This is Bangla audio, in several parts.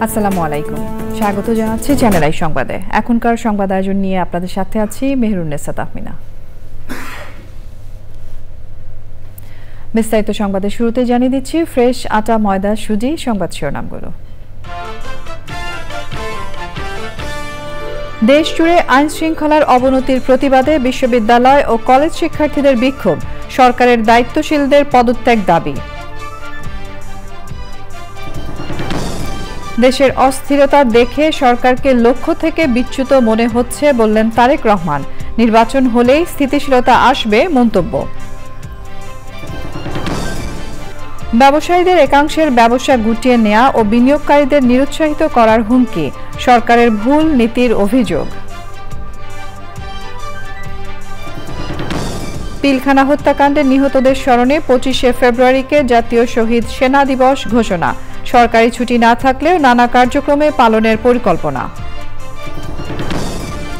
আসসালামু আলাইকুম, স্বাগত জানাচ্ছি চ্যানেল আই সংবাদে। এখনকার সংবাদ আয়োজন নিয়ে আপনাদের সাথে আছি মেহরুন্নেসা তাহমিনা। বিস্তারিত সংবাদের শুরুতে জানিয়ে দিচ্ছি ফ্রেশ আটা, ময়দা, সুজি। সংবাদ শিরোনামগুলো। দেশ জুড়ে আইন শৃঙ্খলার অবনতির প্রতিবাদে বিশ্ববিদ্যালয় ও কলেজ শিক্ষার্থীদের বিক্ষোভ, সরকারের দায়িত্বশীলদের পদত্যাগ দাবি। দেশের অস্থিরতা দেখে সরকারকে লক্ষ্য থেকে বিচ্যুত মনে হচ্ছে বললেন তারেক রহমান। নির্বাচন হলেই স্থিতিশীলতা আসবে মন্তব্য। ব্যবসায়ীদের একাংশের ব্যবসা গুটিয়ে নেওয়া ও বিনিয়োগকারীদের নিরুৎসাহিত করার হুমকি, সরকারের ভুল নীতির অভিযোগ। পিলখানা হত্যাকাণ্ডে নিহতদের স্মরণে 25শে ফেব্রুয়ারিকে জাতীয় শহীদ সেনা দিবস ঘোষণা, সরকারি ছুটি না থাকলেও নানা কার্যক্রমে পালনের পরিকল্পনা।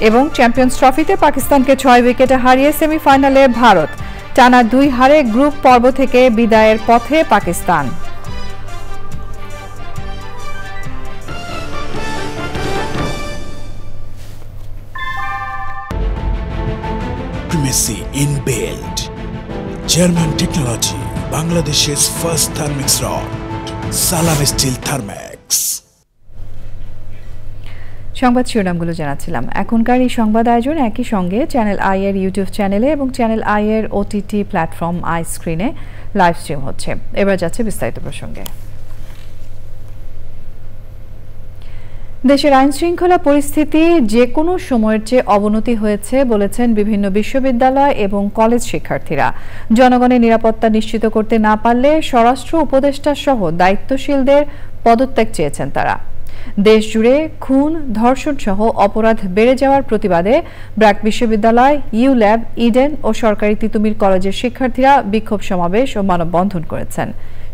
এবং চ্যাম্পিয়ন্স ট্রফিতে পাকিস্তানকে 6 উইকেটে হারিয়ে সেমিফাইনালে ভারত, টানা 2 হারে গ্রুপ পর্ব থেকে বিদায়ের পথে Pakistan. Primacy inbuilt. German technology, Bangladesh's first thermix rod, Salam Steel Thermax. সংবাদ শিরোনামগুলো জানাচ্ছিলাম। এখনকার এই সংবাদ আয়োজন একই সঙ্গে চ্যানেল আই এর ইউটিউব চ্যানেলে এবং চ্যানেল আই এর ওটিটি প্ল্যাটফর্ম আই স্ক্রিনে লাইভ স্ট্রিম হচ্ছে। এবার যাচ্ছে বিস্তারিত প্রসঙ্গে। দেশের আইন শৃঙ্খলা পরিস্থিতি যে কোনো সময়ের চেয়ে অবনতি হয়েছে বলেছেন বিভিন্ন বিশ্ববিদ্যালয় এবং কলেজ শিক্ষার্থীরা। জনগণের নিরাপত্তা নিশ্চিত করতে না পারলে স্বরাষ্ট্র উপদেষ্টা সহ দায়িত্বশীলদের পদত্যাগ চেয়েছেন তারা। দেশ জুড়ে খুন, ধর্ষণ সহ অপরাধ বেড়ে যাওয়ার প্রতিবাদে ব্র্যাক বিশ্ববিদ্যালয়, ইউল্যাব, ইডেন ও সরকারি তিতুমির কলেজের শিক্ষার্থীরা বিক্ষোভ সমাবেশ ও মানববন্ধন করেছেন।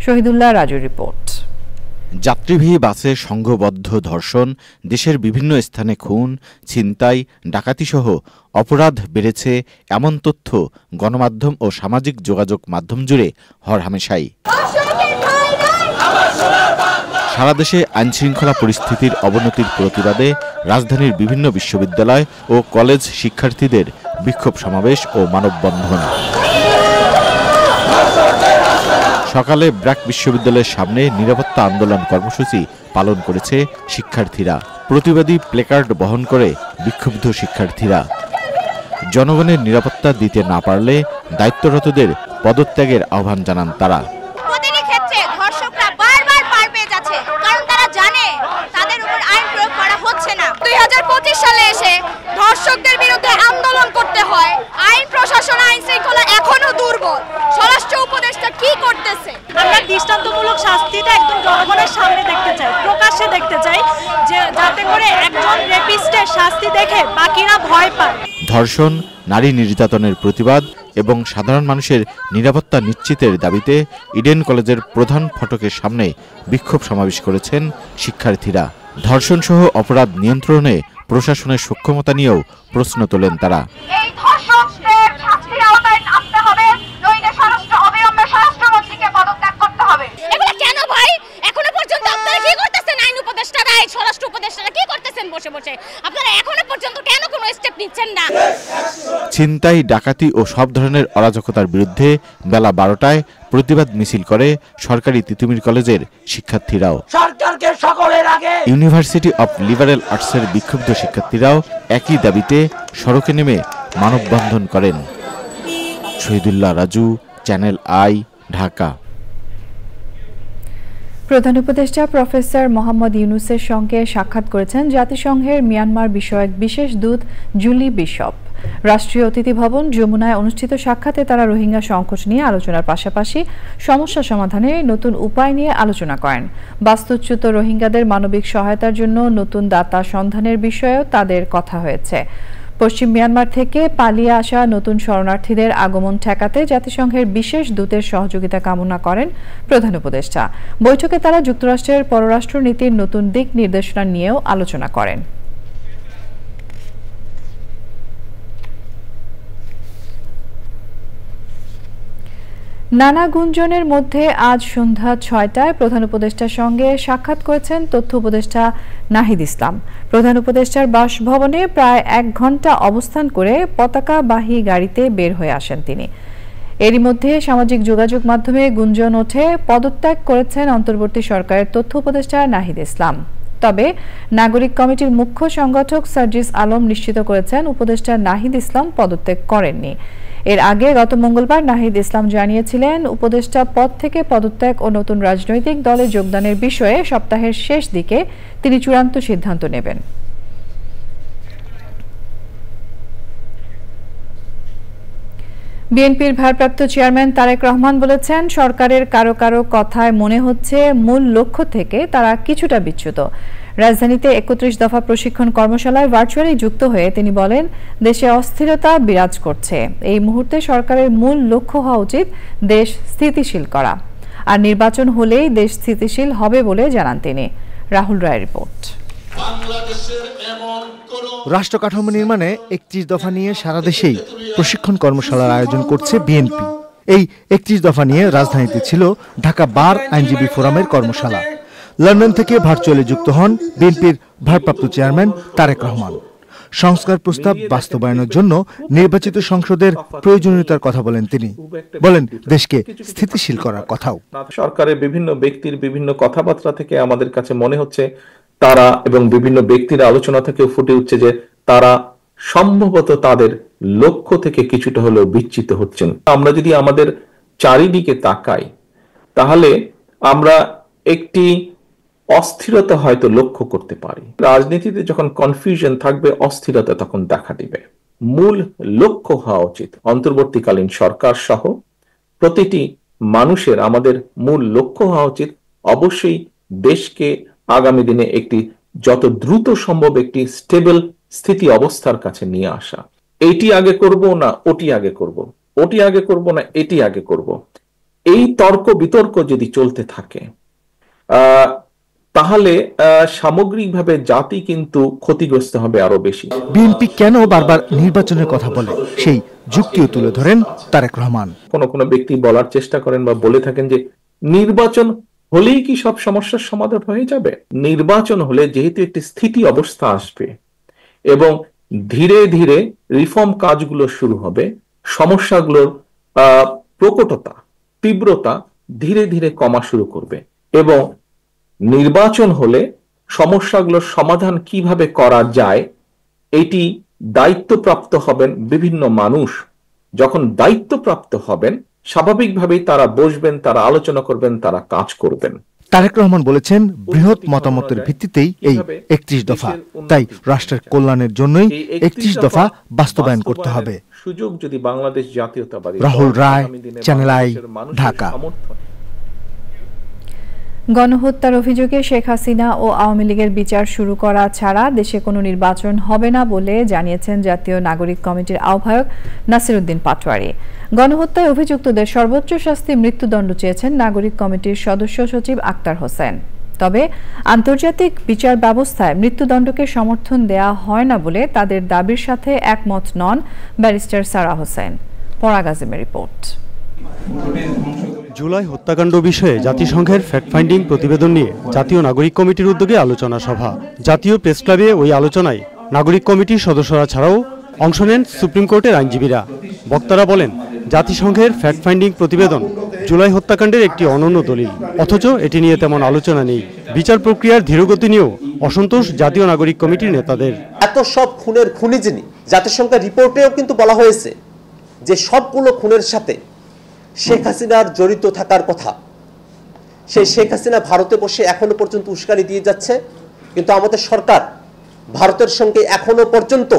শহীদুল্লাহ রাজুর রিপোর্ট। যাত্রীবাহী বাসে সংঘবদ্ধ ধর্ষণ, দেশের বিভিন্ন স্থানে খুন, ছিনতাই, ডাকাতিসহ অপরাধ বেড়েছে এমন তথ্য গণমাধ্যম ও সামাজিক যোগাযোগ মাধ্যম জুড়ে হরহামেশাই। সারা দেশে আইনশৃঙ্খলা পরিস্থিতির অবনতির প্রতিবাদে রাজধানীর বিভিন্ন বিশ্ববিদ্যালয় ও কলেজ শিক্ষার্থীদের বিক্ষোভ সমাবেশ ও মানববন্ধন। সকালে ব্র্যাক বিশ্ববিদ্যালয়ের সামনে নিরাপত্তা আন্দোলন কর্মসূচি পালন করেছে শিক্ষার্থীরা। প্রতিবাদী প্লেকার্ড বহন করে বিক্ষুব্ধ শিক্ষার্থীরা জনগণের নিরাপত্তা দিতে না পারলে দায়িত্বরতদের পদত্যাগের আহ্বান জানান তারা। প্রতিটি ক্ষেত্রে ধর্ষকরা বারবার পার পেয়ে যাচ্ছে, কারণ তারা জানে তাদের উপর আইন প্রয়োগ করা হচ্ছে না। 2025 সালে এসে ধর্ষকদের বিরুদ্ধে আন্দোলন করতে হয়। আইন প্রশাসন, আইন শৃঙ্খলা এখনো দুর্বল। স্বরাষ্ট্র উপদেষ্টা কি করতেছে? আমরা দৃষ্টান্তমূলক শাস্তিটা একদম জনগণের সামনে দেখতে চাই, প্রকাশ্যে দেখতে চাই, যে যাতে করে একজন রেপিস্টের শাস্তি দেখে বাকিরা ভয় পায়। ধর্ষণ, নারী নির্যাতনের প্রতিবাদ এবং সাধারণ মানুষের নিরাপত্তা নিশ্চিতের দাবিতে ইডেন কলেজের প্রধান ফটকের সামনে বিক্ষোভ সমাবেশ করেছেন শিক্ষার্থীরা। ধর্ষণসহ অপরাধ নিয়ন্ত্রণে প্রশাসনের সক্ষমতা নিয়েও প্রশ্ন তোলেন তারা। এই ধর্ষকদের শাস্তির আওতায় আনতে হবে, নইলে স্বরাষ্ট্র অবিলম্বে স্বরাষ্ট্রমন্ত্রীকে পদত্যাগ করতে হবে। এগুলো কেন ভাই? এখনো পর্যন্ত আপনারা কি করতেছেন? আইন উপদেষ্টারা, স্বরাষ্ট্র উপদেষ্টারা কি করতেছেন বসে বসে? আপনারা এখনো পর্যন্ত কেন কোনো স্টেপ নিচ্ছেন না? ছিনতাই, ডাকাতি ও সব ধরনের অরাজকতার বিরুদ্ধে বেলা 12টায় প্রতিবাদ মিছিল করে সরকারি তিতুমির কলেজের শিক্ষার্থীরাও। সরকারকে সকলের আগে ইউনিভার্সিটি অব লিবারেল আর্টসের বিক্ষুব্ধ শিক্ষার্থীরাও একই দাবিতে সড়কে নেমে মানববন্ধন করেন। Shahidullah Raju, channel I, Dhaka. প্রধান উপদেষ্টা প্রফেসর মোহাম্মদ ইউনুসের সঙ্গে সাক্ষাৎ করেছেন জাতিসংঘের মিয়ানমার বিষয়ক বিশেষ দূত জুলি বিশপ। রাষ্ট্রীয় অতিথি ভবন যমুনায় অনুষ্ঠিত সাক্ষাতে তারা রোহিঙ্গা সংকট নিয়ে আলোচনার পাশাপাশি সমস্যা সমাধানে নতুন উপায় নিয়ে আলোচনা করেন। বাস্তুচ্যুত রোহিঙ্গাদের মানবিক সহায়তার জন্য নতুন দাতা সন্ধানের বিষয়েও তাদের কথা হয়েছে। পশ্চিম মিয়ানমার থেকে পালিয়ে আসা নতুন শরণার্থীদের আগমন ঠেকাতে জাতিসংঘের বিশেষ দূতের সহযোগিতা কামনা করেন প্রধান উপদেষ্টা। বৈঠকে তারা যুক্তরাষ্ট্রের পররাষ্ট্র নীতির নতুন দিক নির্দেশনা নিয়েও আলোচনা করেন। নানা গুঞ্জনের মধ্যে আজ সন্ধ্যা ৬টায় প্রধান উপদেষ্টার সঙ্গে সাক্ষাৎ করেছেন তথ্য উপদেষ্টা নাহিদ ইসলাম। প্রধান উপদেষ্টার বাসভবনে প্রায় ১ ঘণ্টা অবস্থান করে পতাকাবাহী গাড়িতে বের হয়ে আসেন তিনি। এরই মধ্যে সামাজিক যোগাযোগ মাধ্যমে গুঞ্জন ওঠে পদত্যাগ করেছেন অন্তর্বর্তী সরকারের তথ্য উপদেষ্টা নাহিদ ইসলাম। তবে নাগরিক কমিটির মুখ্য সংগঠক সার্জিস আলম নিশ্চিত করেছেন উপদেষ্টা নাহিদ ইসলাম পদত্যাগ করেননি। এর আগে গত মঙ্গলবার নাহিদ ইসলাম জানিয়েছিলেন উপদেষ্টা পদ থেকে পদত্যাগ ও নতুন রাজনৈতিক দলে যোগদানের বিষয়ে সপ্তাহের শেষ দিকে তিনি চূড়ান্ত সিদ্ধান্ত নেবেন। বিএনপির ভারপ্রাপ্ত চেয়ারম্যান তারেক রহমান বলেছেন, সরকারের কারো কারো কথায় মনে হচ্ছে মূল লক্ষ্য থেকে তারা কিছুটা বিচ্যুত। রাজধানীতে ৩১ দফা প্রশিক্ষণ কর্মশালায় ভার্চুয়ালি যুক্ত হয়ে তিনি বলেন, দেশে অস্থিরতা বিরাজ করছে। এই মুহূর্তে সরকারের মূল লক্ষ্য হওয়া উচিত দেশ স্থিতিশীল করা, আর নির্বাচন হলেই দেশ স্থিতিশীল হবে বলে জানান তিনি। রাহুল রায়ের রিপোর্ট। রাষ্ট্র কাঠামো নির্মাণে ৩১ দফা নিয়ে সারা দেশেই প্রশিক্ষণ কর্মশালার আয়োজন করছে বিএনপি। এই ৩১ দফা নিয়ে রাজধানীতে ছিল ঢাকা বার আইনজীবী ফোরামের কর্মশালা। লন্ডন থেকে ভার্চুয়ালি যুক্ত হন বিএনপির ভারপ্রাপ্ত চেয়ারম্যান তারেক রহমান। সংস্কার প্রস্তাব বাস্তবায়নের জন্য নির্বাচিত সংসদের প্রয়োজনীয়তার কথা বলেন তিনি। বলেন, দেশকে স্থিতিশীল করার কথাও। সরকারের বিভিন্ন ব্যক্তির বিভিন্ন কথাবার্তা থেকে আমাদের কাছে মনে হচ্ছে তারা এবং বিভিন্ন ব্যক্তির আলোচনা থেকে ফুটে উঠছে যে তারা সম্ভবত তাদের লক্ষ্য থেকে কিছুটা হলেও বিচ্যুত হচ্ছেন। আমরা যদি আমাদের চারিদিকে তাকাই তাহলে আমরা একটি অস্থিরতা হয়তো লক্ষ্য করতে পারি। রাজনীতিতে যখন কনফিউশন থাকবে, অস্থিরতা তখন দেখা দিবে। মূল লক্ষ্য হওয়া উচিত অন্তর্বর্তীকালীন সরকার সহ প্রতিটি মানুষের আমাদের মূল লক্ষ্য হওয়া উচিত অবশ্যই দেশকে আগামী দিনে একটি যত দ্রুত সম্ভব একটি স্টেবল স্থিতি অবস্থার কাছে নিয়ে আসা। এটি আগে করব না ওটি আগে করব, ওটি আগে করব না এটি আগে করব, এই তর্ক বিতর্ক যদি চলতে থাকে তাহলে সামগ্রিকভাবে জাতি কিন্তু ক্ষতিগ্রস্ত হবে আরো বেশি। বিএনপি কেন বারবার নির্বাচনের কথা বলে, সেই যুক্তিও তুলে ধরেন তারেক রহমান। কোন কোন ব্যক্তি বলার চেষ্টা করেন বা বলে থাকেন যে নির্বাচন হলেই কি সব সমস্যার সমাধান হয়ে যাবে। নির্বাচন হলে যেহেতু একটি স্থিতি অবস্থা আসবে এবং ধীরে ধীরে রিফর্ম কাজগুলো শুরু হবে, সমস্যাগুলোর প্রকটতা তীব্রতা ধীরে ধীরে কমা শুরু করবে এবং নির্বাচন হলে সমস্যাগুলোর সমাধান কিভাবে করা যায় এটি দায়িত্বপ্রাপ্ত হবেন বিভিন্ন মানুষ। যখন দায়িত্বপ্রাপ্ত হবেন স্বাভাবিকভাবেই তারা বসবেন, তারা আলোচনা করবেন, তারা কাজ করবেন। তারেক রহমান বলেছেন, বৃহৎ মতামতের ভিত্তিতেই এই ৩১ দফা, তাই রাষ্ট্রের কল্যাণের জন্যই ৩১ দফা বাস্তবায়ন করতে হবে। সুযোগ যদি বাংলাদেশ জাতীয়তাবাদী। রাহুল রায়, চ্যানেল আই, ঢাকা। গণহত্যার অভিযোগে শেখ হাসিনা ও আওয়ামী লীগের বিচার শুরু করা ছাড়া দেশে কোনো নির্বাচন হবে না বলে জানিয়েছেন জাতীয় নাগরিক কমিটির আহ্বায়ক নাসিরউদ্দিন পাটোয়ারি। গণহত্যায় অভিযুক্তদের সর্বোচ্চ শাস্তি মৃত্যুদণ্ড চেয়েছেন নাগরিক কমিটির সদস্য সচিব আক্তার হোসেন। তবে আন্তর্জাতিক বিচার ব্যবস্থায় মৃত্যুদণ্ডকে সমর্থন দেয়া হয় না বলে তাদের দাবির সাথে একমত নন ব্যারিস্টার সারা হোসেন। পরাগ আজিমের রিপোর্ট। জুলাই হত্যাকাণ্ড বিষয়ে জাতিসংঘের ফ্যাক্ট ফাইন্ডিং প্রতিবেদন নিয়ে জাতীয় নাগরিক কমিটির উদ্যোগে আলোচনা সভা। জাতীয় প্রেস ক্লাবে ওই আলোচনায় নাগরিক কমিটির সদস্যরা ছাড়াও অংশ নেন সুপ্রিম কোর্টের আইনজীবীরা। বক্তারা বলেন, জাতিসংঘের ফ্যাক্ট ফাইন্ডিং প্রতিবেদন জুলাই হত্যাকাণ্ডের একটি অনন্য দলিল, অথচ এটি নিয়ে তেমন আলোচনা নেই। বিচার প্রক্রিয়ার ধীরগতি নিয়েও অসন্তোষ জাতীয় নাগরিক কমিটির নেতাদের। এত সব খুনের খুনি যিনি, জাতিসংঘের রিপোর্টেও কিন্তু বলা হয়েছে যে সবগুলো খুনের সাথে শেখ হাসিনার জড়িত থাকার কথা। সেই শেখ হাসিনা ভারতে বসে এখনো পর্যন্ত উস্কানি দিয়ে যাচ্ছে, কিন্তু আমাদের সরকার ভারতের সঙ্গে এখনো পর্যন্ত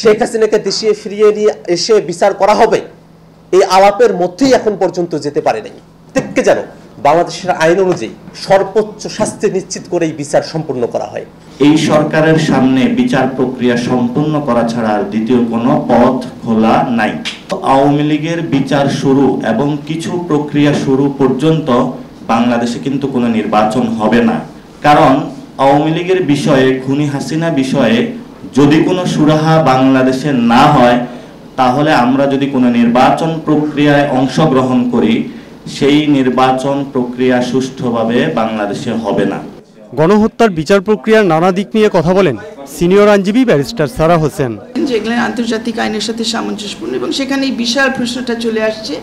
শেখ হাসিনাকে দেশে ফিরিয়ে নিয়ে এসে বিচার করা হবে এই আলাপের মধ্যেই এখন পর্যন্ত যেতে পারে নাই। প্রত্যেককে যেন বাংলাদেশের আইন অনুযায়ী সর্বোচ্চ শাস্তি নিশ্চিত করে এই বিচার সম্পূর্ণ করা হয়। এই সরকারের সামনে বিচার প্রক্রিয়া সম্পূর্ণ করা ছাড়া দ্বিতীয় কোনো পথ খোলা নাই। আওয়ামী লীগের বিচার শুরু এবং কিছু প্রক্রিয়া শুরু পর্যন্ত বাংলাদেশে কিন্তু কোনো নির্বাচন হবে না, কারণ আওয়ামী লীগের বিষয়ে, খুনি হাসিনা বিষয়ে যদি কোনো সুরাহা বাংলাদেশে না হয় তাহলে আমরা যদি কোনো নির্বাচন প্রক্রিয়ায় অংশগ্রহণ করি, সেই নির্বাচন প্রক্রিয়া সুষ্ঠুভাবে বাংলাদেশে হবে না। গণহত্যার বিচার প্রক্রিয়ার নানা দিক নিয়ে কথা বলেন সিনিয়র আইনজীবী ব্যারিস্টার সারা হোসেন। যেগুলো আন্তর্জাতিক আইনের সাথে সামঞ্জস্যপূর্ণ এবং সেখানে এই বিশাল প্রশ্নটা চলে আসছে,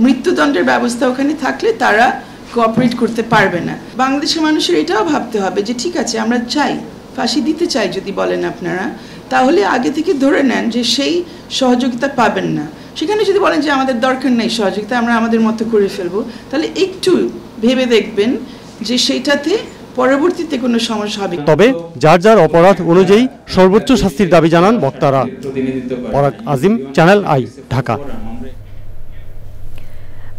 মৃত্যুদণ্ডের ব্যবস্থা ওখানে থাকলে তারা কোঅপারেট করতে পারবে না। বাংলাদেশের মানুষের এটাও ভাবতে হবে যে ঠিক আছে, আমরা চাই ফাঁসি দিতে চাই যদি বলেন আপনারা, তাহলে আগে থেকে ধরে নেন যে সেই সহযোগিতা পাবেন না। সেখানে যদি বলেন যে আমাদের দরকার নেই সহযোগিতা, আমরা আমাদের মতো করে ফেলবো, তাহলে একটু ভেবে দেখবেন যে সেইটাতে পরবর্তীতে কোনো সমস্যা হবে। তবে যার যার অপরাধ অনুযায়ী সর্বোচ্চ শাস্তির দাবি জানান বক্তারা। পরাগ আজিম, চ্যানেল আই, ঢাকা।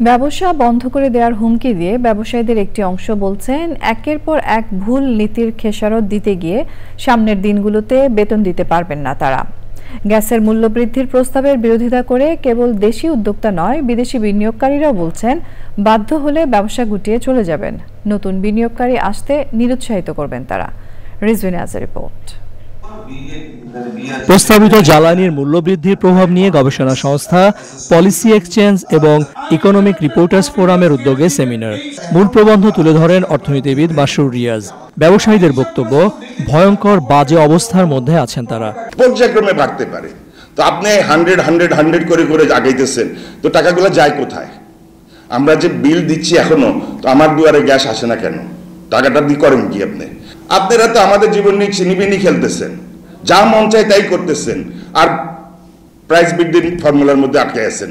ব্যবসা বন্ধ করে দেওয়ার হুমকি দিয়ে ব্যবসায়ীদের একটি অংশ বলছেন, একের পর এক ভুল নীতির খেসারত দিতে গিয়ে সামনের দিনগুলোতে বেতন দিতে পারবেন না তারা। গ্যাসের মূল্য বৃদ্ধির প্রস্তাবের বিরোধিতা করে কেবল দেশি উদ্যোক্তা নয়, বিদেশি বিনিয়োগকারীরাও বলছেন বাধ্য হলে ব্যবসা গুটিয়ে চলে যাবেন। নতুন বিনিয়োগকারী আসতে নিরুৎসাহিত করবেন তারা। রিজওয়ান আজের রিপোর্ট। প্রস্তাবিত জ্বালানির মূল্যবৃদ্ধির প্রভাব নিয়ে গবেষণা সংস্থা পলিসি এক্সচেঞ্জ এবং ইকোনমিক রিপোর্টার্স ফোরামের উদ্যোগে সেমিনার। মূল প্রবন্ধ তুলে ধরেন অর্থনীতিবিদ মাসরুর রিয়াজ। ব্যবসায়ীদের বক্তব্য, ভয়ঙ্কর বাজে অবস্থার মধ্যে আছেন তারা। পর্যায়ক্রমে বাড়তে পারে, তো আপনি 100 করে করে আগাইতেছেন, তো টাকাগুলো যায় কোথায়? আমরা যে বিল দিচ্ছি এখনো, তো আমার দুয়ারে গ্যাস আসে না কেন? টাকাটা দিয়ে করেন কি আপনি? আপনারা তো আমাদের জীবন নিয়ে ছিনিবিনি খেলতেছেন, যা মন চায় তাই করতেছেন, আর প্রাইস বৃদ্ধির ফর্মুলার মধ্যে আটকে আছেন।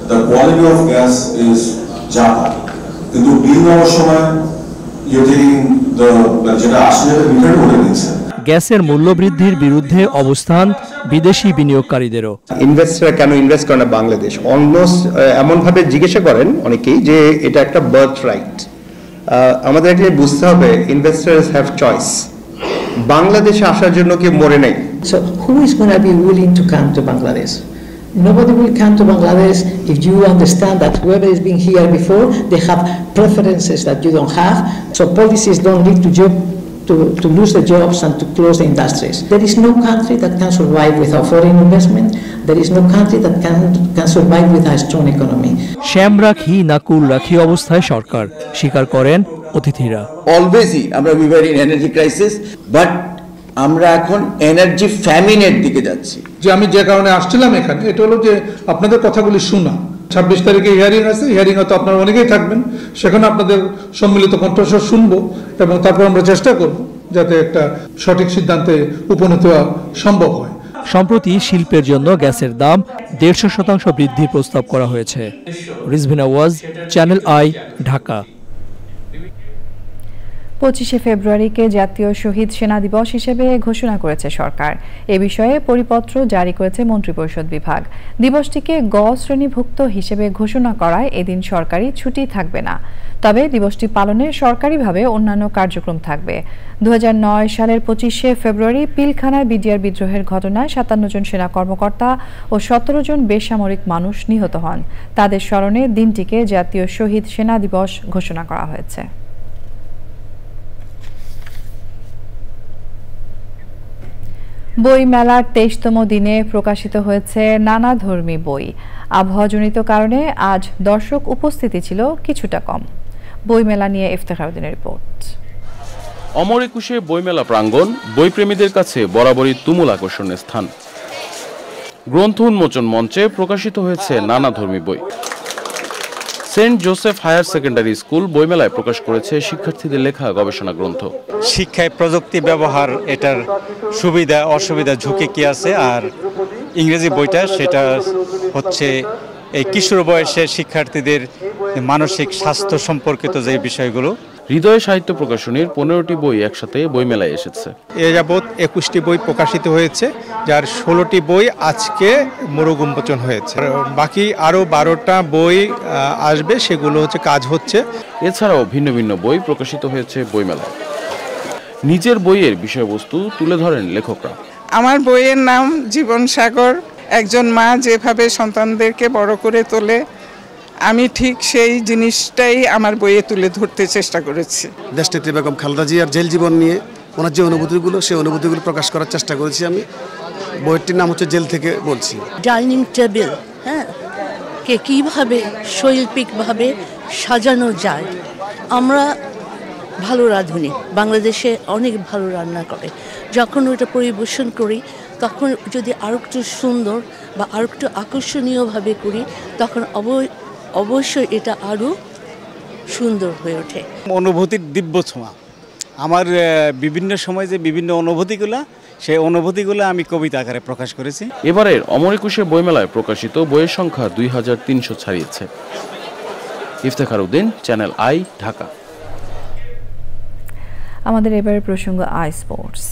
The quality of gas is জানা, কিন্তু বিল নেওয়ার সময় যেটা আসলে মিটার করে দিচ্ছে। গ্যাসের মূল্য বৃদ্ধির বিরুদ্ধে অবস্থান বিদেশি বিনিয়োগকারীদেরও। ইনভেস্টররা কেন ইনভেস্ট করে না বাংলাদেশ? অলমোস্ট এমনভাবে জিজ্ঞাসা করেন অনেকেই যে এটা একটা বার্থ রাইট। আমাদের একটা বুঝতে হবে, ইনভেস্টার্স হ্যাভ চয়েস। বাংলাদেশে আসার জন্য কেউ মরে নাই। So who is going to be willing to come to Bangladesh? Nobody will come to Bangladesh if you understand that whoever has been here before, they have preferences that you don't have. So policies don't lead to lose the jobs and to close the industries. There is no country that can survive without foreign investment. There is no country that can survive with a strong economy. শ্যাম রাখি নাকুল রাখি অবস্থায় সরকার, স্বীকার করেন অতিথিরা। অলওয়েজই আমরা we are in energy crisis, but আমরা এখন এনার্জি ফ্যামিনের দিকে যাচ্ছি। যে আমি যে কারণে আসছিলাম এখানে, এটা হলো যে আপনাদের কথাগুলি শোনা। 26 তারিখে হিয়ারিং আছে, হিয়ারিং হয়তো আপনারা অনেকেই থাকবেন, সেখানে আপনাদের সম্মিলিত কণ্ঠস্বর শুনবো এবং তারপর আমরা চেষ্টা করব যাতে একটা সঠিক সিদ্ধান্তে উপনীত হওয়া সম্ভব হয়। সম্প্রতি শিল্পের জন্য গ্যাসের দাম 150% বৃদ্ধির প্রস্তাব করা হয়েছে। রিজভিন আওয়াজ, চ্যানেল আই, ঢাকা। 25শে ফেব্রুয়ারিকে জাতীয় শহীদ সেনা দিবস হিসেবে ঘোষণা করেছে সরকার। এ বিষয়ে পরিপত্র জারি করেছে মন্ত্রিপরিষদ বিভাগ। দিবসটিকে গ শ্রেণীভুক্ত হিসেবে ঘোষণা করায় এদিন সরকারি ছুটি থাকবে না। তবে দিবসটি পালনে সরকারিভাবে অন্যান্য কার্যক্রম থাকবে। 2009 সালের 25শে ফেব্রুয়ারি পিলখানায় বিডিআর বিদ্রোহের ঘটনায় 57 জন সেনা কর্মকর্তা ও 17 জন বেসামরিক মানুষ নিহত হন। তাদের স্মরণে দিনটিকে জাতীয় শহীদ সেনা দিবস ঘোষণা করা হয়েছে। বই মেলার 23তম দিনে প্রকাশিত হয়েছে নানা ধর্মী বই। আবহাওয়াজনিত কারণে আজ দর্শক উপস্থিতি ছিল কিছুটা কম। বইমেলা নিয়ে ইফতেখারউদ্দিনের রিপোর্ট। অমর একুশে বইমেলা প্রাঙ্গণ বইপ্রেমীদের কাছে বরাবরই তুমুল আকর্ষণের স্থান। গ্রন্থ উন্মোচন মঞ্চে প্রকাশিত হয়েছে নানা ধর্মী বই। Saint Joseph higher secondary school বইমেলায় প্রকাশ করেছে শিক্ষার্থীদের লেখা গবেষণা গ্রন্থ। শিক্ষায় প্রযুক্তি ব্যবহার, এটার সুবিধা অসুবিধা ঝুঁকি কি আছে, আর ইংরেজি বইটা সেটা হচ্ছে এই কিশোর বয়সের শিক্ষার্থীদের মানসিক স্বাস্থ্য সম্পর্কিত যে বিষয়গুলো। হৃদয় সাহিত্য প্রকাশনীর 15টি বই একসাথে বইমেলায় এসেছে। এ যাবৎ 21টি বই প্রকাশিত হয়েছে, যার 16টি বই আজকে মোড়ক উন্মোচন হয়েছে। বাকি আরও 12টা বই আসবে, সেগুলো হচ্ছে কাজ হচ্ছে। এছাড়াও ভিন্ন ভিন্ন বই প্রকাশিত হয়েছে বইমেলায়। নিজের বইয়ের বিষয়বস্তু তুলে ধরেন লেখকরা। আমার বইয়ের নাম জীবন সাগর। একজন মা যেভাবে সন্তানদেরকে বড় করে তোলে, আমি ঠিক সেই জিনিসটাই আমার বইয়ে তুলে ধরতে চেষ্টা করেছি। দেশনেত্রী বেগম খালেদা জিয়ার জেল জীবন নিয়ে ওনার যে অনুভূতিগুলো সেই অনুভূতিগুলো প্রকাশ করার চেষ্টা করেছি আমি। বইটির নাম হচ্ছে জেল থেকে বলছি। ডাইনিং টেবিল, হ্যাঁ, কে কীভাবে শৈল্পিকভাবে সাজানো যায়। আমরা ভালো রাঁধুনি, বাংলাদেশে অনেক ভালো রান্না করে, যখন ওটা পরিবেশন করি তখন যদি আরও একটু সুন্দর বা আরও একটু আকর্ষণীয়ভাবে করি তখন অবশ্যই এটা আরও সুন্দর হয়ে ওঠে। অনুভূতির দিব্য ছোঁয়া। আমার বিভিন্ন সময় যে বিভিন্ন অনুভূতিগুলো, সেই অনুভূতিগুলো আমি কবিতা আকারে প্রকাশ করেছি। এবারের অমর একুশে বইমেলায় প্রকাশিত বইয়ের সংখ্যা 2300 ছাড়িয়েছে। Iftekhar Uddin, Channel I, Dhaka. আমাদের এবারের প্রসঙ্গ আই স্পোর্টস।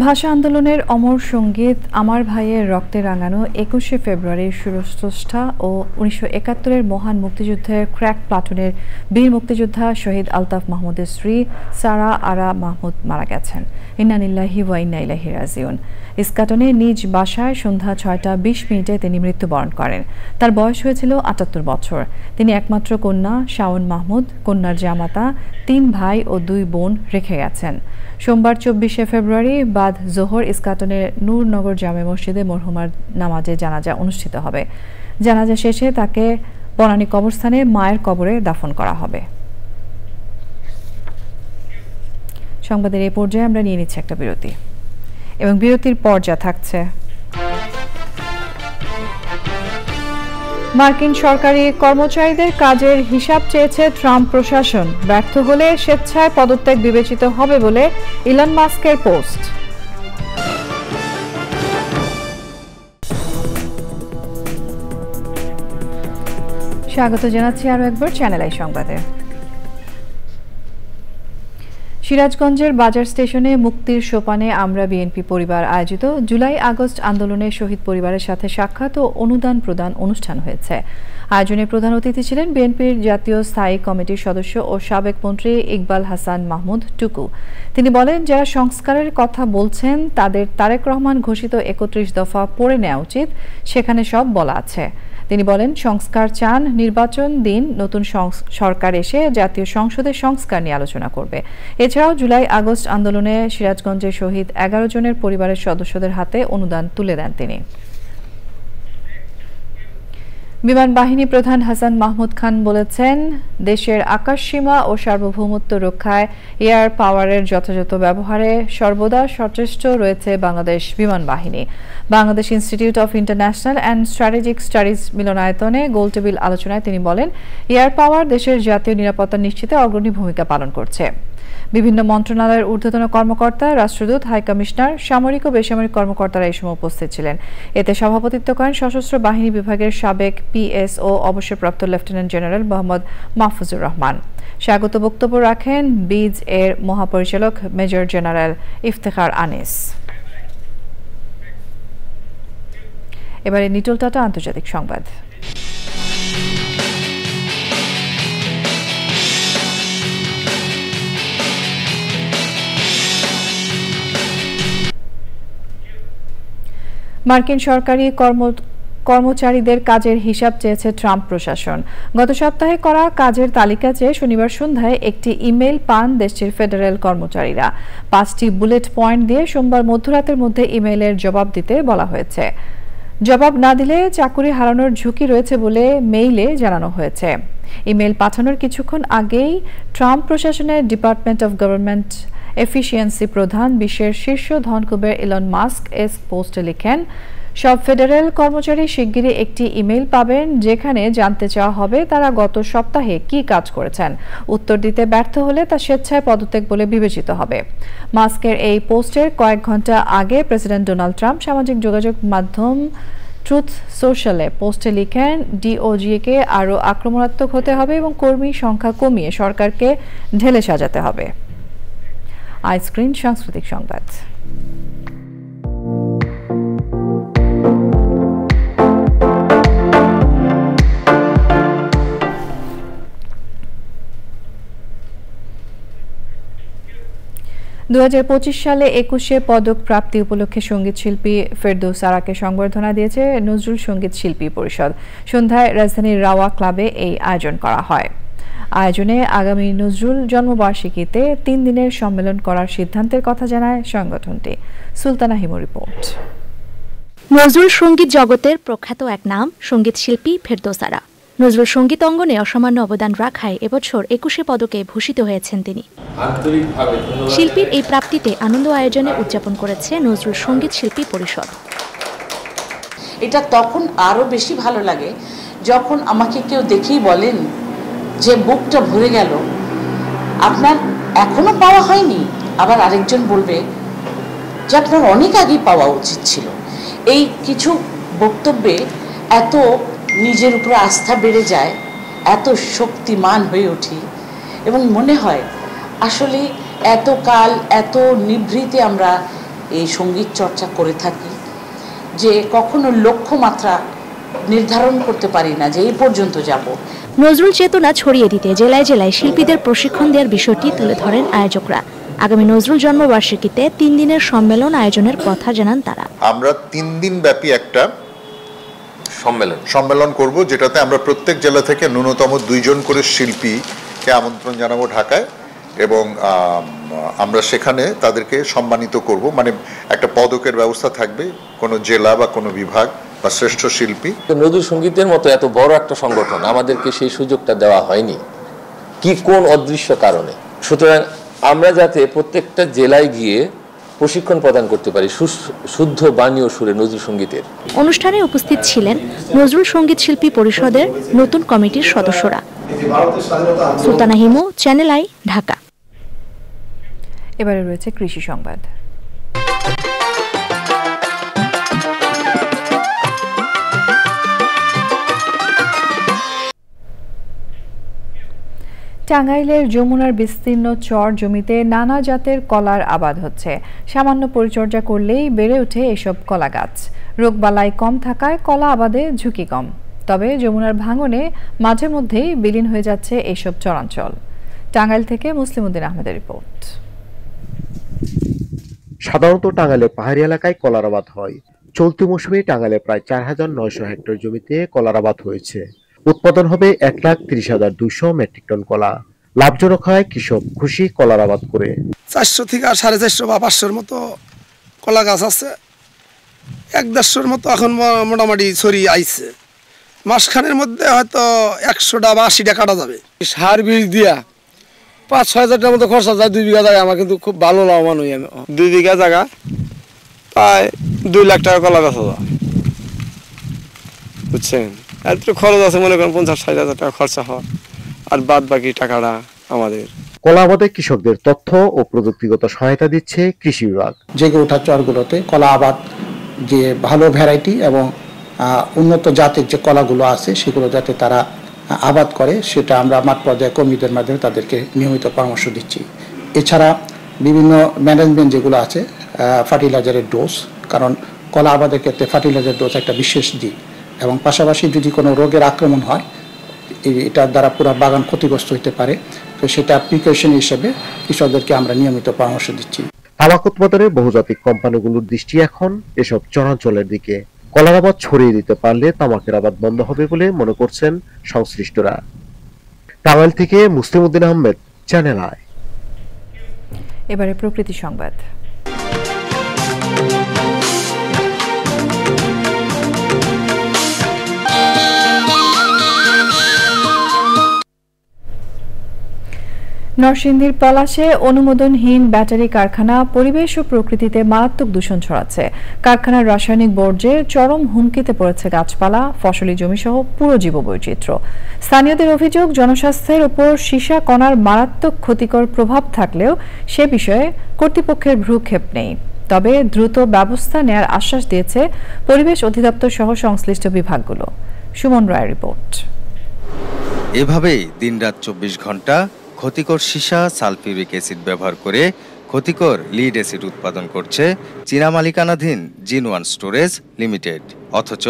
ভাষা আন্দোলনের অমর সঙ্গীত আমার ভাইয়ের রক্তে রাঙানো 21শে ফেব্রুয়ারির সুরস্রষ্টা ও 1971-এর মহান মুক্তিযুদ্ধের ক্র্যাক প্লাটুনের বীর মুক্তিযোদ্ধা শহীদ আলতাফ মাহমুদের স্ত্রী সারা আরা মাহমুদ মারা গেছেন। ইন্না লিল্লাহি ওয়া ইন্না ইলাইহি রাজিউন। ইস্কাটনে নিজ বাসায় সন্ধ্যা 6টা20 তিনি মৃত্যুবরণ করেন। তার বয়স হয়েছিল 78 বছর। তিনি একমাত্র কন্যা শাওন মাহমুদ, কন্যার জামাতা, 3 ভাই ও 2 বোন রেখে গেছেন। সোমবার 24শে ফেব্রুয়ারি বাদ জোহর ইস্কাটনের নূরনগর জামে মসজিদে মরহুমার নামাজে জানাজা অনুষ্ঠিত হবে। জানাজা শেষে তাকে বনানী কবরস্থানে মায়ের কবরে দাফন করা হবে। সংবাদের এই পর্যায়ে আমরা নিয়ে নিচ্ছি একটা বিরতি, এবং বিরতির পর যা থাকছে: মার্কিন সরকারি কর্মচারীদের কাজের হিসাব চেয়েছে ট্রাম্প প্রশাসন। ব্যর্থ হলে স্বেচ্ছায় পদত্যাগ বিবেচিত হবে বলে ইলন মাস্কের পোস্ট। স্বাগত জানাচ্ছি আরও একবার চ্যানেল আই সংবাদে। সিরাজগঞ্জের বাজার স্টেশনে মুক্তির সোপানে আমরা বিএনপি পরিবার আয়োজিত জুলাই আগস্ট আন্দোলনে শহীদ পরিবারের সাথে সাক্ষাৎ ও অনুদান প্রদান অনুষ্ঠান হয়েছে। আয়োজনে প্রধান অতিথি ছিলেন বিএনপির জাতীয় স্থায়ী কমিটির সদস্য ও সাবেক মন্ত্রী ইকবাল হাসান মাহমুদ টুকু। তিনি বলেন, যারা সংস্কারের কথা বলছেন তাদের তারেক রহমান ঘোষিত 31 দফা পড়ে নেওয়া উচিত, সেখানে সব বলা আছে। তিনি বলেন, সংস্কার চান, নির্বাচন দিন, নতুন সরকার এসে জাতীয় সংসদে সংস্কার নিয়ে আলোচনা করবে। এছাড়াও জুলাই আগস্ট আন্দোলনে সিরাজগঞ্জের শহীদ 11 জনের পরিবারের সদস্যদের হাতে অনুদান তুলে দেন তিনি। বিমান বাহিনী প্রধান হাসান মাহমুদ খান বলেছেন, দেশের আকাশসীমা ও সার্বভৌমত্ব রক্ষায় এয়ার পাওয়ারের যথাযথ ব্যবহারে সর্বদা সচেষ্ট রয়েছে বাংলাদেশ বিমান বাহিনী। Bangladesh institute of international and strategic studies মিলনায়তনে গোলটেবিল আলোচনায় তিনি বলেন, এয়ার পাওয়ার দেশের জাতীয় নিরাপত্তা নিশ্চিতে অগ্রণী ভূমিকা পালন করছে। বিভিন্ন মন্ত্রণালয়ের ঊর্ধ্বতন কর্মকর্তা, রাষ্ট্রদূত, হাইকমিশনার, সামরিক ও বেসামরিক কর্মকর্তারা এই সময় উপস্থিত ছিলেন। এতে সভাপতিত্ব করেন সশস্ত্র বাহিনী বিভাগের সাবেক পিএসও অবসরপ্রাপ্ত লেফটেন্যান্ট জেনারেল মোহাম্মদ মাহফুজুর রহমান। স্বাগত বক্তব্য রাখেন বিজ এর মহাপরিচালক মেজর জেনারেল ইফতেখার আনিস। এবারে নিটল টাটা আন্তর্জাতিক সংবাদ। মার্কিন সরকারি কর্মচারীদের কাজের হিসাব চেয়েছে ট্রাম্প প্রশাসন। গত সপ্তাহে করা কাজের তালিকা চেয়ে শনিবার সন্ধ্যায় একটি ইমেল পান দেশটির ফেডারেল কর্মচারীরা। 5টি বুলেট পয়েন্ট দিয়ে সোমবার মধ্যরাতের মধ্যে ইমেইলের জবাব দিতে বলা হয়েছে। জবাব না দিলে চাকরি হারানোর ঝুঁকি রয়েছে বলে মেইলে জানানো হয়েছে। ইমেল পাঠানোর কিছুক্ষণ আগেই ট্রাম্প প্রশাসনের ডিপার্টমেন্ট অফ গভর্নমেন্ট এফিসিয়েন্সি প্রধান, বিশ্বের শীর্ষ ধনকুবের ইলন মাস্ক পোস্টে লিখেন, সব ফেডারেল কর্মচারী শিগগিরই একটি ইমেল পাবেন যেখানে জানতে চাওয়া হবে তারা গত সপ্তাহে কি কাজ করেছেন। উত্তর দিতে ব্যর্থ হলে তা স্বেচ্ছায় পদত্যাগ বলে বিবেচিত হবে। মাস্কের এই পোস্টের কয়েক ঘন্টা আগে প্রেসিডেন্ট ডোনাল্ড ট্রাম্প সামাজিক যোগাযোগ মাধ্যম ট্রুথ সোশ্যালে পোস্টে লিখেন, ডিওজিকে আরও আক্রমণাত্মক হতে হবে এবং কর্মী সংখ্যা কমিয়ে সরকারকে ঢেলে সাজাতে হবে। আইস্ক্রিন সাংস্কৃতিক সংবাদ। সালে 21শে পদক প্রাপ্তি উপলক্ষে সঙ্গীত শিল্পী ফেরদৌস আরাকে সংবর্ধনা দিয়েছে নজরুল সঙ্গীত শিল্পী পরিষদ। সন্ধ্যায় রাজধানীর রাওয়া ক্লাবে এই আয়োজন করা হয়। আয়োজনে আগামী নজরুল জন্মবার্ষিকীতে 3 দিনের সম্মেলন করার সিদ্ধান্তের কথা জানায় সংগঠনটি। সুলতানা হিমু রিপোর্ট। নজরুল সঙ্গীত জগতের প্রখ্যাত এক নাম সঙ্গীত শিল্পী ফেরদৌস আরা। নজরুল সঙ্গীত অঙ্গনে অসামান্য অবদান রাখায় এবছর 21 পদকে ভূষিত হয়েছেন তিনি। শিল্পীর এই প্রাপ্তিতে আনন্দ আয়োজনে উদযাপন করেছে নজরুল সঙ্গীত শিল্পী পরিষদ। এটা তখন আরো বেশি ভালো লাগে যখন আমাকে কেউ দেখেই বলেন যে বুকটা ভরে গেল, আপনার এখনো পাওয়া হয়নি, আবার আরেকজন বলবে যে আপনার অনেক আগেই পাওয়া উচিত ছিল। এই কিছু বক্তব্যে এত নিজের উপর আস্থা বেড়ে যায়, এত শক্তিমান হয়ে উঠি এবং মনে হয় আসলে এত কাল এত নিভৃতে আমরা এই সঙ্গীত চর্চা করে থাকি যে কখনো লক্ষ্যমাত্রা নির্ধারণ করতে পারি না যে এই পর্যন্ত যাব। নজরুল চেতনা ছড়িয়ে দিতে জেলায় জেলায় শিল্পীদের প্রশিক্ষণ দেওয়ার বিষয়টি তুলে ধরেন আয়োজকরা। আগামী নজরুল জন্মবার্ষিকীতে 3 দিনের সম্মেলন আয়োজনের কথা জানান তারা। আমরা 3 দিন ব্যাপী একটা সম্মেলন করব, যেটাতে আমরা প্রত্যেক জেলা থেকে ন্যূনতম 2 জন করে শিল্পীকে আমন্ত্রণ জানাবো ঢাকায়, এবং আমরা সেখানে তাদেরকে সম্মানিত করব। মানে একটা পদকের ব্যবস্থা থাকবে, কোনো জেলা বা কোনো বিভাগ বা শ্রেষ্ঠ শিল্পী। নজরুল সঙ্গীতের মতো এত বড় একটা সংগঠন আমাদেরকে সেই সুযোগটা দেওয়া হয়নি, কি কোন অদৃশ্য কারণে। সুতরাং আমরা যাতে প্রত্যেকটা জেলায় গিয়ে প্রশিক্ষণ প্রদান করতে পারি শুদ্ধ বাণী ও সুরে নজরুল সঙ্গীতের। অনুষ্ঠানে উপস্থিত ছিলেন নজরুল সঙ্গীত শিল্পী পরিষদের নতুন কমিটির সদস্যরা। Sultana Himu, channel I, Dhaka. এবারে রয়েছে কৃষি সংবাদ। টাঙ্গাইলের যমুনার বিস্তীর্ণ চর জমিতে নানা জাতের কলার আবাদ হচ্ছে। সামান্য পরিচর্যা করলেই বেড়ে ওঠে এসব কলা গাছ। রোগবালাই কম থাকায় কলা আবাদে ঝুঁকি কম। তবে যমুনার ভাঙনে মাঝে মধ্যেই বিলীন হয়ে যাচ্ছে এসব চরাঞ্চল। টাঙ্গাইল থেকে মুসলিম উদ্দিন আহমেদের রিপোর্ট। সাধারণত টাঙ্গাইলে পাহাড়ি এলাকায় কলার আবাদ হয়। চলতি মৌসুমে টাঙ্গাইলে প্রায় 4900 হেক্টর জমিতে কলার আবাদ হয়েছে। উৎপাদন হবে 1,30,200 মেট্রিক টন কলা। লাভজনক হয় কৃষক খুশি কলার আবাদ করে। 400 থেকে 450 বা 500 মতো কলা গাছ আছে। 1-150 মতো এখন মোটামুটি ছড়িয়ে আইছে। মাসখানের মধ্যে হয়তো 100টা বা 80টা কাটা যাবে। সার বীজ দিয়া 5-6 হাজার টাকার মতো খরচা যায় 2 বিঘা জায়গা। আমার কিন্তু খুব ভালো লাভবান হই আমি। 2 বিঘা জায়গা প্রায় 2 লাখ টাকা কলা গাছ হয়, বুঝছেন। এত খরচ আছে, মনে করেন 50-60 হাজার টাকা খরচা হয়, আর বাদ বাকি টাকাটা আমাদের। কলা আবাদে কৃষকদের তথ্য ও প্রযুক্তিগত সহায়তা দিচ্ছে কৃষি বিভাগ। জেগে ওঠা চরগুলোতে কলা আবাদ যে ভালো ভ্যারাইটি এবং উন্নত জাতের যে কলাগুলো আছে সেগুলো যাতে তারা আবাদ করে, সেটা আমরা মাঠ পর্যায়ে কর্মীদের মাধ্যমে তাদেরকে নিয়মিত পরামর্শ দিচ্ছি। এছাড়া বিভিন্ন ম্যানেজমেন্ট যেগুলো আছে, ফার্টিলাইজারের ডোজ, কারণ কলা আবাদের ক্ষেত্রে ফার্টিলাইজার ডোজ একটা বিশেষ দিক, এবং পাশাপাশি যদি কোনো রোগের আক্রমণ হয় এটার দ্বারা পুরো বাগান ক্ষতিগ্রস্ত হতে পারে, তো সেটা প্রিকশন হিসেবে কৃষকদেরকে আমরা নিয়মিত পরামর্শ দিচ্ছি। তামাক উৎপাদনের বহুজাতিক কোম্পানিগুলোর দৃষ্টি এখন এসব চরাঞ্চলের দিকে। কলার আবাদ ছড়িয়ে দিতে পারলে তামাকের আবাদ বন্ধ হবে বলে মনে করছেন সংশ্লিষ্টরা। টাঙ্গাইল থেকে মুসলিম উদ্দিন আহমেদ, চ্যানেল আই। এবারে প্রকৃতি সংবাদ। নরসিংদীর পলাশে অনুমোদনহীন ব্যাটারি কারখানা পরিবেশ ও প্রকৃতিতে মারাত্মক দূষণ ছড়াচ্ছে। কারখানার রাসায়নিক বর্জ্যে চরম হুমকিতে পড়েছে গাছপালা, ফসলি জমিসহ পুরো জীববৈচিত্র্য। স্থানীয়দের অভিযোগ, জনস্বাস্থ্যের উপর সীসা কণার মারাত্মক ক্ষতিকর প্রভাব থাকলেও সে বিষয়ে কর্তৃপক্ষের ভ্রুক্ষেপ নেই। তবে দ্রুত ব্যবস্থা নেয়ার আশ্বাস দিয়েছে পরিবেশ অধিদপ্তর সহ সংশ্লিষ্ট বিভাগগুলো। সুমন রায়ের রিপোর্ট। এভাবেই দিনরাত 24 ঘন্টা ক্ষতিকর সীসা সালফিউরিক অ্যাসিড ব্যবহার করে ক্ষতিকর লিড অ্যাসিড উৎপাদন করছে চীনা মালিকানাধীন জিন-1 স্টোরেজ লিমিটেড। অথচ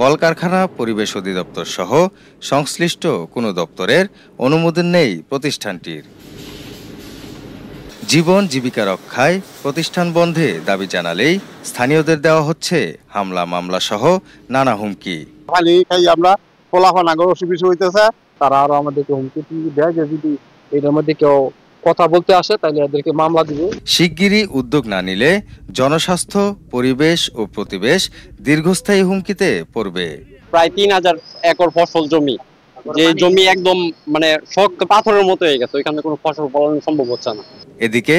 কলকারখানা, পরিবেশ অধিদপ্তর সহ সংশ্লিষ্ট কোনো দপ্তরের অনুমোদন নেই প্রতিষ্ঠানটির। জীবন জীবিকা রক্ষায় প্রতিষ্ঠান বন্ধে দাবি জানালেই স্থানীয়দের দেওয়া হচ্ছে হামলা মামলা সহ নানা হুমকি। আমরা পোলাফান আগর অসুবিধা হইতেছে, তারা আরো আমাদেরকে হুমকি দেয় যে যদি এটার মধ্যে কেউ কথা বলতে আসে তাহলে এদেরকে মামলা দিবে। শিগগিরই উদ্যোগ না নিলে জনস্বাস্থ্য, পরিবেশ ও প্রতিবেশ দীর্ঘস্থায়ী হুমকিতে পড়বে। প্রায় 3000 একর ফসল জমি, যে জমি একদম মানে শক্ত পাথরের মতো হয়ে গেছে, ওইখানে কোনো ফসল ফলানো সম্ভব হচ্ছে না। এদিকে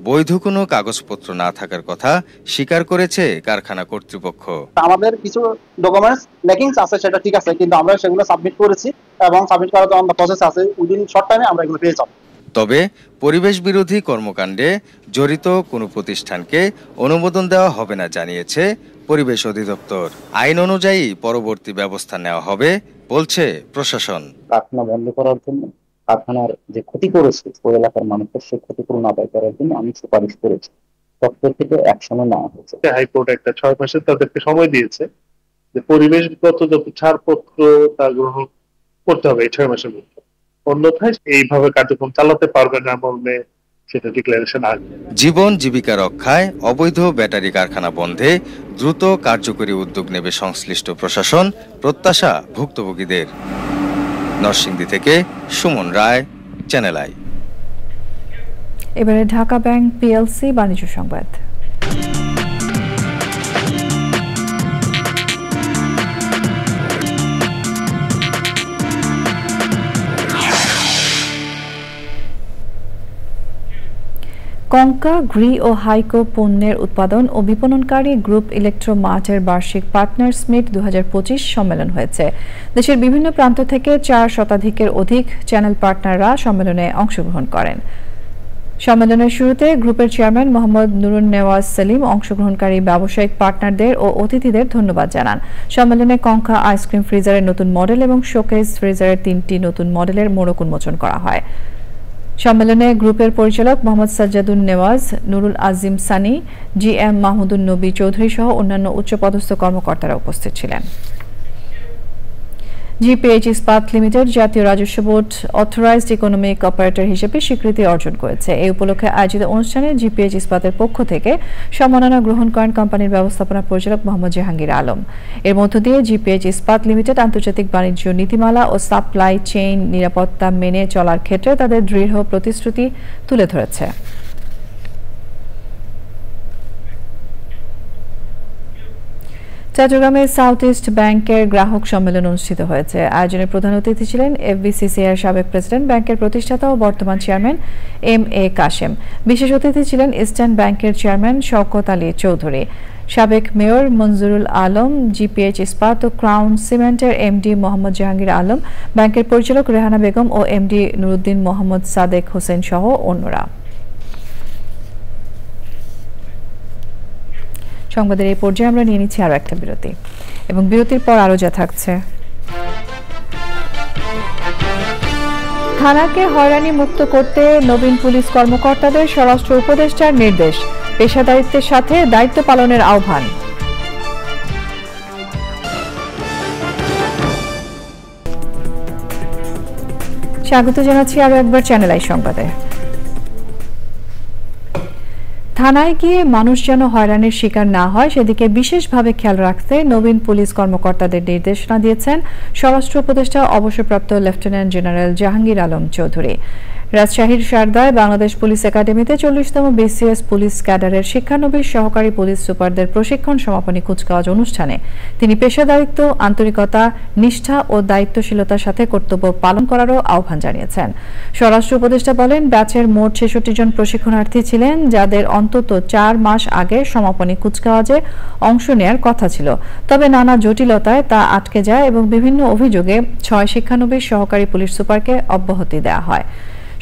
বৈধ কোনো কাগজপত্র না থাকার কথা স্বীকার করেছে কারখানা কর্তৃপক্ষ। আমাদের কিছু ডকুমেন্টস ল্যাকিংস আছে, সেটা ঠিক আছে, কিন্তু আমরা সেগুলো সাবমিট করেছি এবং সাবমিট করার জন্য প্রসেস আছে, উইদিন শর্ট টাইমে আমরা এগুলো পেয়ে যাব। তবে পরিবেশ বিরোধী কর্মকাণ্ডে জড়িত কোনো প্রতিষ্ঠানকে অনুমোদন দেওয়া হবে না জানিয়েছে পরিবেশ অধিদপ্তর। আইন অনুযায়ী পরবর্তী ব্যবস্থা নেওয়া হবে বলছে প্রশাসন। কারখানা বন্ধ করার জন্য, কারখানার যে ক্ষতি করেছে ওই এলাকার মানুষের সেই ক্ষতিপূরণ আদায় করার জন্য আমি সুপারিশ করেছি, দপ্তর থেকে অ্যাকশনও নেওয়া হয়েছে। হাইকোর্ট একটা 6 মাসের তাদেরকে সময় দিয়েছে যে পরিবেশগত যত ছাড়পত্র তা গ্রহণ করতে হবে এই 6 মাসের মধ্যে, অন্যথায় এইভাবে কার্যক্রম চালাতে পারবে না বললে সেটা ডিক্লারেশন আসবে। জীবন জীবিকা রক্ষায় অবৈধ ব্যাটারি কারখানা বন্ধে দ্রুত কার্যকরী উদ্যোগ নেবে সংশ্লিষ্ট প্রশাসন, প্রত্যাশা ভুক্তভোগীদের। নরসিংদী থেকে সুমন রায়, চ্যানেল আই। এবারে ঢাকা ব্যাংক পিএলসি বাণিজ্য সংবাদ। কঙ্কা, গ্রি ও হাইকো পণ্যের উৎপাদন ও বিপণনকারী গ্রুপ ইলেকট্রো মার্টের বার্ষিক পার্টনার্স মিট 2025 সম্মেলন হয়েছে। দেশের বিভিন্ন প্রান্ত থেকে 4 শতাধিকের অধিক চ্যানেল পার্টনাররা সম্মেলনে অংশগ্রহণ করেন। সম্মেলনের শুরুতে গ্রুপের চেয়ারম্যান মোহাম্মদ নুরুন নেওয়াজ সেলিম অংশগ্রহণকারী ব্যবসায়িক পার্টনারদের ও অতিথিদের ধন্যবাদ জানান। সম্মেলনে কঙ্কা আইসক্রিম ফ্রিজারের নতুন মডেল এবং শোকেস ফ্রিজারের 3টি নতুন মডেলের মোড়ক উন্মোচন করা হয়। সম্মেলনে গ্রুপের পরিচালক মোহাম্মদ সাজ্জাদুন নেওয়াজ, নুরুল আজিম সানি, জিএম মাহমুদুন নবী চৌধুরী সহ অন্যান্য উচ্চপদস্থ কর্মকর্তারা উপস্থিত ছিলেন। জিপিএইচ ইস্পাত লিমিটেড জাতীয় রাজস্ব বোর্ড অথরাইজড ইকোনমিক অপারেটর হিসেবে স্বীকৃতি অর্জন করেছে। এই উপলক্ষে আয়োজিত অনুষ্ঠানে জিপিএইচ ইস্পাতের পক্ষ থেকে সম্মাননা গ্রহণ করেন কোম্পানির ব্যবস্থাপনা পরিচালক মোহাম্মদ জাহাঙ্গীর আলম। এর মধ্য দিয়ে জিপিএইচ ইস্পাত লিমিটেড আন্তর্জাতিক বাণিজ্য নীতিমালা ও সাপ্লাই চেইন নিরাপত্তা মেনে চলার ক্ষেত্রে তাদের দৃঢ় প্রতিশ্রুতি তুলে ধরেছে। চট্টগ্রামে সাউথ ইস্ট ব্যাংকের গ্রাহক সম্মেলন অনুষ্ঠিত হয়েছে। আয়োজনের প্রধান অতিথি ছিলেন এফবিসিসিআই সাবেক প্রেসিডেন্ট, ব্যাংকের প্রতিষ্ঠাতা ও বর্তমান চেয়ারম্যান এম.এ. কাশেম। বিশেষ অতিথি ছিলেন ইস্টার্ন ব্যাংকের চেয়ারম্যান শওকত আলী চৌধুরী, সাবেক মেয়র মঞ্জুরুল আলম, জিপিএইচ ইস্পাত ও ক্রাউন সিমেন্টের এমডি মোহাম্মদ জাহাঙ্গীর আলম, ব্যাংকের পরিচালক রেহানা বেগম ও এমডি নুরুদ্দিন মোহাম্মদ সাদেক হোসেন সহ অন্যরা। সংবাদের এই পর্যায়ে আমরা নিয়ে নিচ্ছি আরো একটা বিরতি, এবং বিরতির পর আরো যা থাকছে। থানাকে হয়রানি মুক্ত করতে নবীন পুলিশ কর্মকর্তাদের স্বরাষ্ট্র উপদেষ্টার নির্দেশ, পেশাদারিত্বের সাথে দায়িত্ব পালনের আহ্বান। স্বাগত জানাচ্ছি আরো একবার চ্যানেল আই সংবাদে। থানায় গিয়ে মানুষ যেন হয়রানির শিকার না হয় সেদিকে বিশেষভাবে খেয়াল রাখতে নবীন পুলিশ কর্মকর্তাদের নির্দেশনা দিয়েছেন স্বরাষ্ট্র উপদেষ্টা অবসরপ্রাপ্ত লেফটেন্যান্ট জেনারেল জাহাঙ্গীর আলম চৌধুরী। রাজশাহীর শারদায় বাংলাদেশ পুলিশ একাডেমিতে 40তম বিসিএস পুলিশ ক্যাডারের শিক্ষানবিশ সহকারী পুলিশ সুপারদের প্রশিক্ষণ সমাপনী কুচকাওয়াজ অনুষ্ঠানে তিনি পেশাদারিত্ব, আন্তরিকতা, নিষ্ঠা ও দায়িত্বশীলতার সাথে কর্তব্য পালন করারও আহ্বান জানিয়েছেন। স্বরাষ্ট্র উপদেষ্টা বলেন, ব্যাচের মোট 66 জন প্রশিক্ষণার্থী ছিলেন, যাদের অন্তত 4 মাস আগে সমাপনী কুচকাওয়াজে অংশ নেয়ার কথা ছিল। তবে নানা জটিলতায় তা আটকে যায় এবং বিভিন্ন অভিযোগে 6 শিক্ষানবিশ সহকারী পুলিশ সুপারকে অব্যাহতি দেওয়া হয়।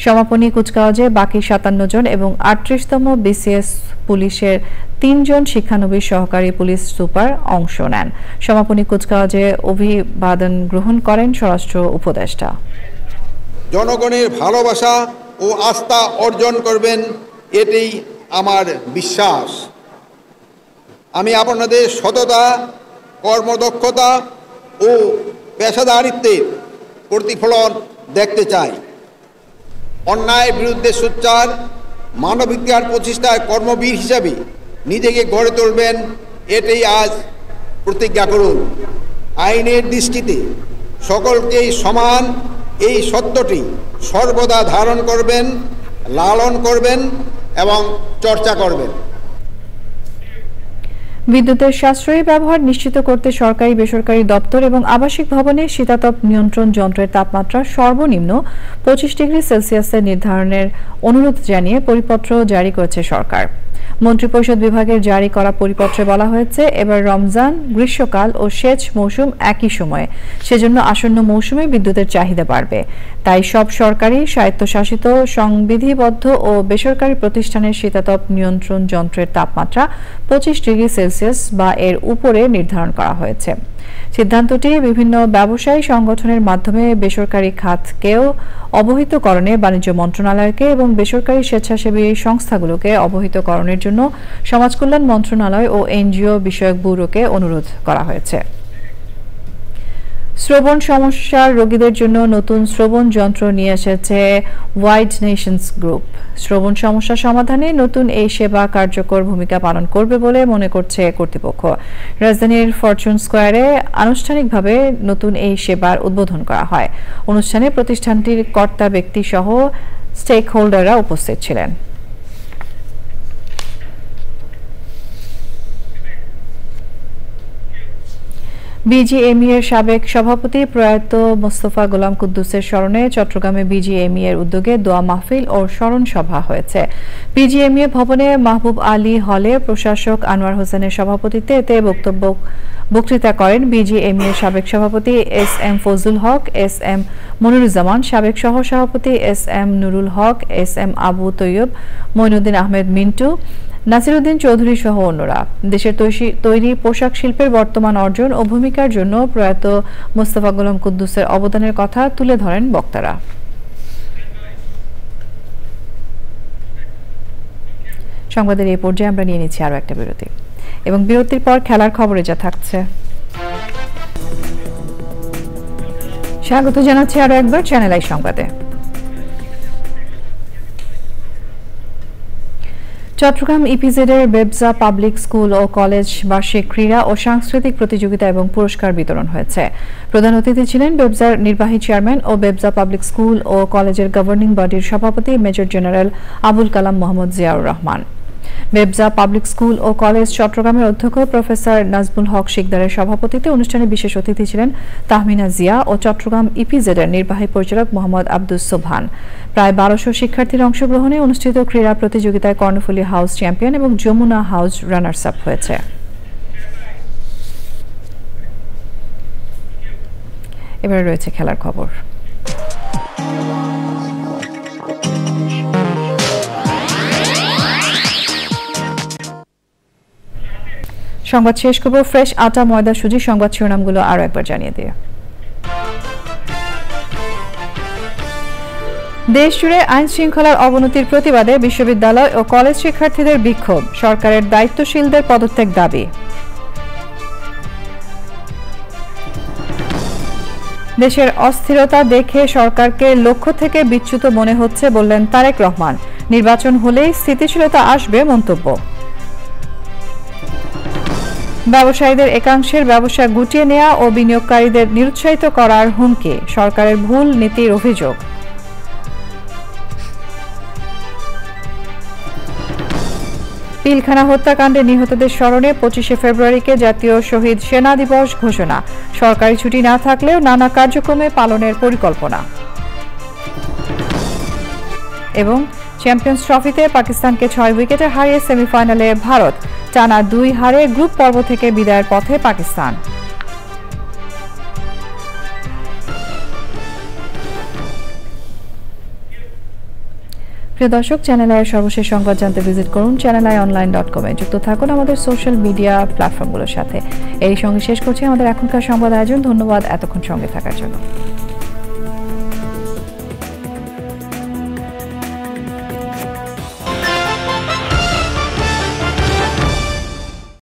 সমাপনী কুচকাওয়াজে বাকি 57 জন এবং 38তম বিসিএস পুলিশের 3 জন শিক্ষানবিশ সহকারী পুলিশ সুপার অংশ নেন। সমাপনী কুচকাওয়াজে অভিবাদন গ্রহণ করেন স্বরাষ্ট্র উপদেষ্টা। জনগণের ভালোবাসা ও আস্থা অর্জন করবেন, এটাই আমার বিশ্বাস। আমি আপনাদের সততা, কর্মদক্ষতা ও পেশাদারিত্বের প্রতিফলন দেখতে চাই। অন্যায়ের বিরুদ্ধে সোচ্চার, মানবিকতার প্রচেষ্টায় কর্মবীর হিসাবে নিজেকে গড়ে তুলবেন, এটাই আজ প্রতিজ্ঞা করুন। আইনের দৃষ্টিতে সকলকেই সমান এই সত্যটি সর্বদা ধারণ করবেন, লালন করবেন এবং চর্চা করবেন। বিদ্যুতের সাশ্রয়ী ব্যবহার নিশ্চিত করতে সরকারি বেসরকারি দপ্তর এবং আবাসিক ভবনে শীতাতপ নিয়ন্ত্রণ যন্ত্রের তাপমাত্রা সর্বনিম্ন 25 ডিগ্রি সেলসিয়াসের নির্ধারণের অনুরোধ জানিয়ে পরিপত্র জারি করেছে সরকার। মন্ত্রিপরিষদ বিভাগের জারি করা পরিপত্রে বলা হয়েছে, এবার রমজান, গ্রীষ্মকাল ও সেচ মৌসুম একই সময়ে, সেজন্য আসন্ন মৌসুমে বিদ্যুতের চাহিদা বাড়বে। তাই সব সরকারি, স্বায়ত্তশাসিত, সংবিধিবদ্ধ ও বেসরকারি প্রতিষ্ঠানের শীতাতপ নিয়ন্ত্রণ যন্ত্রের তাপমাত্রা 25 ডিগ্রি সেলসিয়াস বা এর উপরে নির্ধারণ করা হয়েছে। সিদ্ধান্তটি বিভিন্ন ব্যবসায়ী সংগঠনের মাধ্যমে বেসরকারি খাতকেও অবহিতকরণে বাণিজ্য মন্ত্রণালয়কে এবং বেসরকারি স্বেচ্ছাসেবী সংস্থাগুলোকে অবহিতকরণের জন্য সমাজকল্যাণ মন্ত্রণালয় ও এনজিও বিষয়ক ব্যুরোকে অনুরোধ করা হয়েছে। শ্রবণ সমস্যার রোগীদের জন্য নতুন শ্রবণ যন্ত্র নিয়ে এসেছে ওয়াইড নেশনস গ্রুপ। শ্রবণ সমস্যা সমাধানে নতুন এই সেবা কার্যকর ভূমিকা পালন করবে বলে মনে করছে কর্তৃপক্ষ। রাজধানীর ফরচুন স্কয়ারে আনুষ্ঠানিকভাবে নতুন এই সেবার উদ্বোধন করা হয়। অনুষ্ঠানে প্রতিষ্ঠানটির কর্তা ব্যক্তি সহ স্টেক হোল্ডাররা উপস্থিত ছিলেন। বিজিএমই এর সাবেক সভাপতি প্রয়াত মোস্তফা গোলাম কুদ্দুসের স্মরণে চট্টগ্রামে বিজিএমই এর উদ্যোগে দোয়া মাহফিল ও স্মরণ সভা হয়েছে। বিজিএমই ভবনে মাহবুব আলী হলে প্রশাসক আনোয়ার হোসেনের সভাপতিত্বে এতে বক্তৃতা করেন বিজিএমই এর সাবেক সভাপতি এস এম ফজলুল হক, এস এম মনিরুজ্জামান, সাবেক সহ সভাপতি এস এম নুরুল হক, এস এম আবু তৈয়ব, মঈনুদ্দিন আহমেদ মিন্টু, নাসিরউদ্দিন চৌধুরী সহ অন্যরা। দেশের তৈরি পোশাক শিল্পের বর্তমান অর্জন ও ভূমিকার জন্য প্রয়াত মোস্তফা গোলাম কুদ্দুসের অবদানের কথা তুলে ধরেন বক্তারা। সংবাদের এই পর্যায়ে আমরা নিয়ে নিচ্ছি আরো একটা বিরতি, এবং বিরতির পর খেলার খবরে যা থাকছে। স্বাগত জানাচ্ছি আরো একবার চ্যানেল আই সংবাদে। চট্টগ্রাম ইপিজেড এর বেবজা পাবলিক স্কুল ও কলেজ বার্ষিক ক্রীড়া ও সাংস্কৃতিক প্রতিযোগিতা এবং পুরস্কার বিতরণ হয়েছে। প্রধান অতিথি ছিলেন বেবজার নির্বাহী চেয়ারম্যান ও বেবজা পাবলিক স্কুল ও কলেজের গভর্নিং বডির সভাপতি major general Abul Kalam Mohammad Ziaur Rahman. বেবজা public school ও কলেজ চট্টগ্রামের অধ্যক্ষ প্রফেসর নাজমুল হক শিকদারের সভাপতিত্বে অনুষ্ঠানে বিশেষ অতিথি ছিলেন তাহমিনা জিয়া ও চট্টগ্রাম ইপিজেড এর নির্বাহী পরিচালক মোহাম্মদ আব্দুস সোবহান। প্রায় 1200 শিক্ষার্থীর অংশগ্রহণে অনুষ্ঠিত ক্রীড়া প্রতিযোগিতায় কর্ণফুলী হাউস চ্যাম্পিয়ন এবং যমুনা হাউস রানার্স আপ হয়েছে। এবারে রয়েছে খেলার খবর। সংবাদ শেষ করব ফ্রেশ আটা ময়দা সুজি সংবাদ শিরোনামগুলো আরো একবার জানিয়ে দিয়ে। দেশ জুড়ে আইন শৃঙ্খলার অবনতির প্রতিবাদে বিশ্ববিদ্যালয় ও কলেজ শিক্ষার্থীদের বিক্ষোভ, সরকারের দায়িত্বশীলদের পদত্যাগ দাবি। দেশের অস্থিরতা দেখে সরকারকে লক্ষ্য থেকে বিচ্যুত মনে হচ্ছে বললেন তারেক রহমান। নির্বাচন হলেই স্থিতিশীলতা আসবে মন্তব্য। ব্যবসায়ীদের একাংশের ব্যবসা গুটিয়ে নেওয়া ও বিনিয়োগকারীদের নিরুৎসাহিত করার হুমকি, সরকারের ভুল নীতির অভিযোগ। পিলখানা হত্যাকাণ্ডে নিহতদের স্মরণে 25শে ফেব্রুয়ারিকে জাতীয় শহীদ সেনা দিবস ঘোষণা, সরকারি ছুটি না থাকলেও নানা কার্যক্রমে পালনের পরিকল্পনা। এবং চ্যাম্পিয়ন্স ট্রফিতে পাকিস্তানকে 6 উইকেটে হারিয়ে সেমিফাইনালে ভারত, টানা 2 হারে গ্রুপ পর্ব থেকে বিদায়ের পথে পাকিস্তান। প্রিয় দর্শক, চ্যানেল আইয়ের সর্বশেষ সংবাদ জানতে ভিজিট করুন channelionline.com এ। যুক্ত থাকুন আমাদের সোশ্যাল মিডিয়া প্ল্যাটফর্মগুলোর সাথে। এই সঙ্গে শেষ করছি আমাদের এখনকার সংবাদ আয়োজন। ধন্যবাদ এতক্ষণ সঙ্গে থাকার জন্য।